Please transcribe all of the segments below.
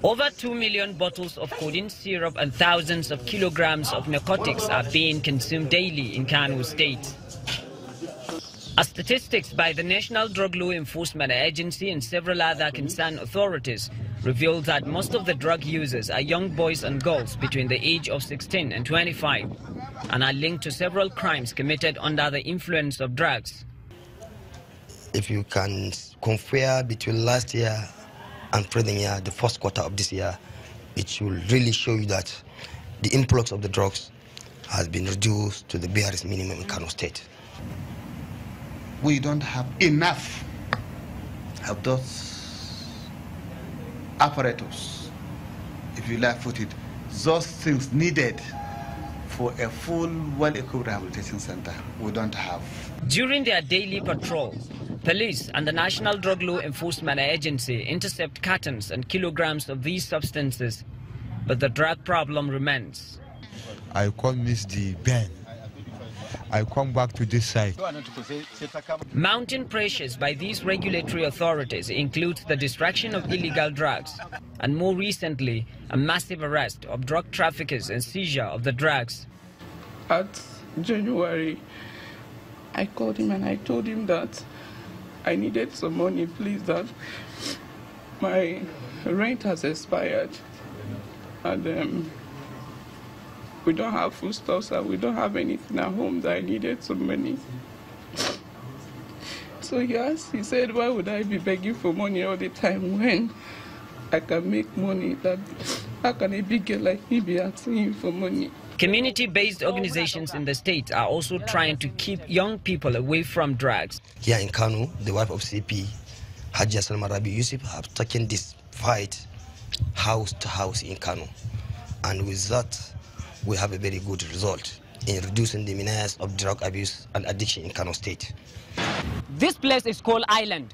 Over 2 million bottles of codeine syrup and thousands of kilograms of narcotics are being consumed daily in Kano State. As statistics by the National Drug Law Enforcement Agency and several other concerned authorities reveal that most of the drug users are young boys and girls between the age of 16 and 25 and are linked to several crimes committed under the influence of drugs. If you can compare between last year and present year, the first quarter of this year, it will really show you that the influx of the drugs has been reduced to the barest minimum in Kano State. We don't have enough of those apparatus, if you like put it, those things needed for a full, well-equipped rehabilitation center. We don't have. During their daily patrol, police and the National Drug Law Enforcement Agency intercept cartons and kilograms of these substances, but the drug problem remains. I can't miss the ban. I come back to this side. Mounting pressures by these regulatory authorities include the distraction of illegal drugs and more recently a massive arrest of drug traffickers and seizure of the drugs. At January, I called him and I told him that I needed some money, please, that my rent has expired and we don't have foodstuffs and we don't have anything at home, that I needed some money. So yes, he said, why would I be begging for money all the time when I can make money? That how can a big girl like me be asking him for money? Community-based organizations in the state are also trying to keep young people away from drugs. Here in Kano, the wife of CP, Hajia Salma Rabi Yusuf, have taken this fight house to house in Kano. And with that, we have a very good result in reducing the menace of drug abuse and addiction in Kano State. This place is called Island.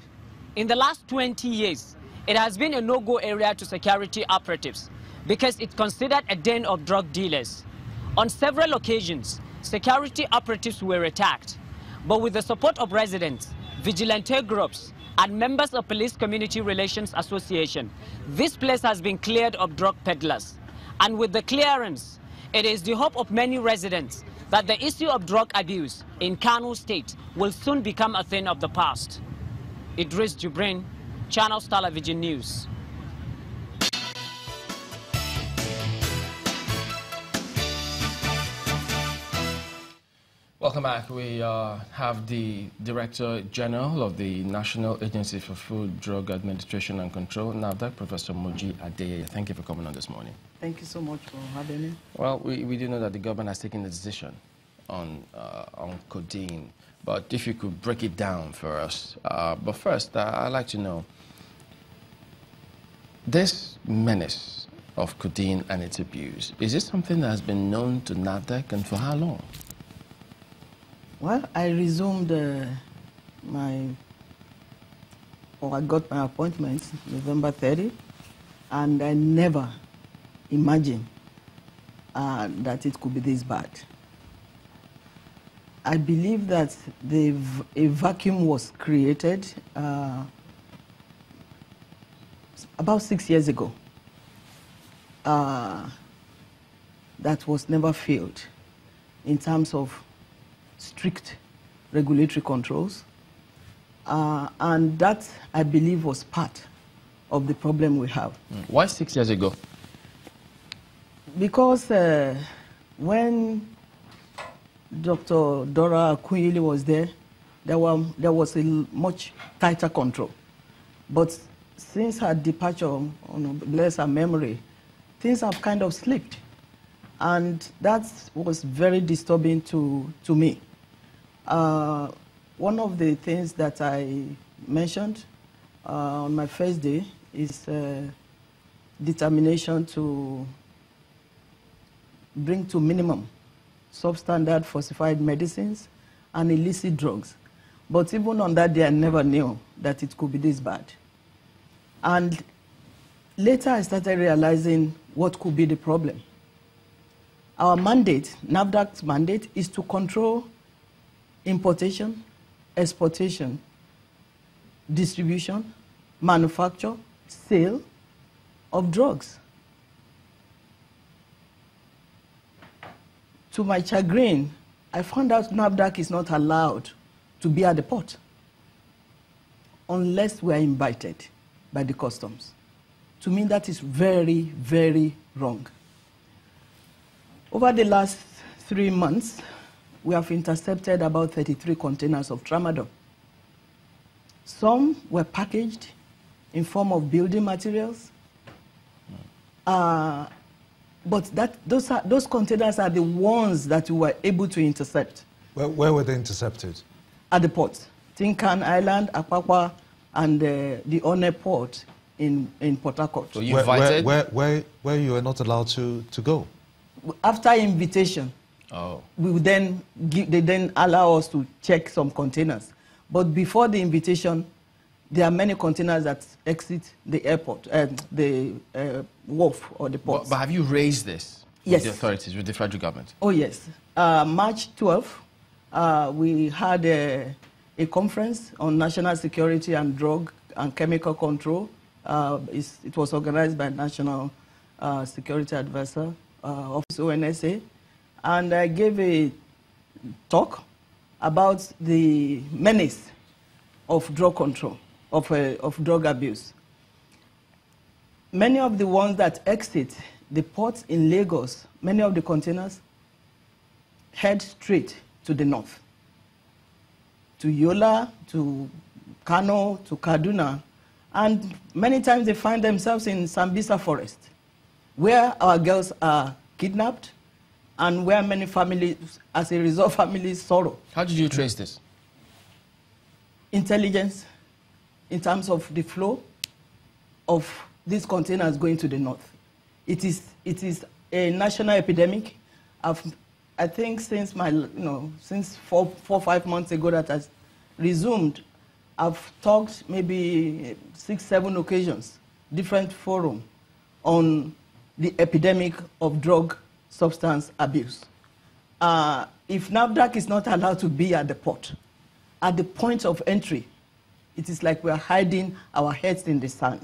In the last 20 years, it has been a no-go area to security operatives because it's considered a den of drug dealers. On several occasions, security operatives were attacked, but with the support of residents, vigilante groups, and members of Police Community Relations Association, this place has been cleared of drug peddlers. And with the clearance, it is the hope of many residents that the issue of drug abuse in Kano State will soon become a thing of the past. Idris Jubrin, Channels Television News. Welcome back. We have the Director General of the National Agency for Food, Drug Administration and Control, NAFDAC, Professor Moji Adeyeye. Thank you for coming on this morning. Thank you so much for having me. Well, we do know that the government has taken a decision on codeine, but if you could break it down for us. But first, I'd like to know, this menace of codeine and its abuse, is this something that has been known to NAFDAC, and for how long? Well, I resumed I got my appointment November 30, and I never imagined that it could be this bad. I believe that a vacuum was created about 6 years ago that was never filled in terms of strict regulatory controls, and that, I believe, was part of the problem we have. Why 6 years ago? Because when Dr. Dora Akunyili was there, there was a much tighter control. But since her departure, bless her memory, things have kind of slipped. And that was very disturbing to me. One of the things that I mentioned on my first day is determination to bring to minimum substandard falsified medicines and illicit drugs. But even on that day, I never knew that it could be this bad. And later, I started realizing what could be the problem. Our mandate, NAFDAC's mandate, is to control importation, exportation, distribution, manufacture, sale of drugs. To my chagrin, I found out NAFDAC is not allowed to be at the port unless we are invited by the customs. To me, that is very, very wrong. Over the last 3 months, we have intercepted about 33 containers of Tramadol. Some were packaged in form of building materials. But those containers are the ones that we were able to intercept. Where were they intercepted? At the port. Tinkan Island, Apapa, and the One port in Port Harcourt. So you invited? Where you are not allowed to go? After invitation, we would they then allow us to check some containers. But before the invitation, there are many containers that exit the airport, the wharf or the port. But have you raised this with the authorities, with the federal government? Oh, yes. March 12th, we had a conference on national security and drug and chemical control. It was organized by National Security Advisor, Office ONSA, and I gave a talk about the menace of drug control, of drug abuse. Many of the ones that exit the ports in Lagos, many of the containers head straight to the north, to Yola, to Kano, to Kaduna, and many times they find themselves in Sambisa Forest, where our girls are kidnapped and where many families, as a result, families sorrow. How did you trace this? Intelligence, in terms of the flow of these containers going to the north. It is a national epidemic. I think since since 4 or 5 months ago that has resumed, I've talked maybe 6, 7 occasions, different forums, on the epidemic of drug substance abuse. If NAFDAC is not allowed to be at the port, at the point of entry, it is like we are hiding our heads in the sand.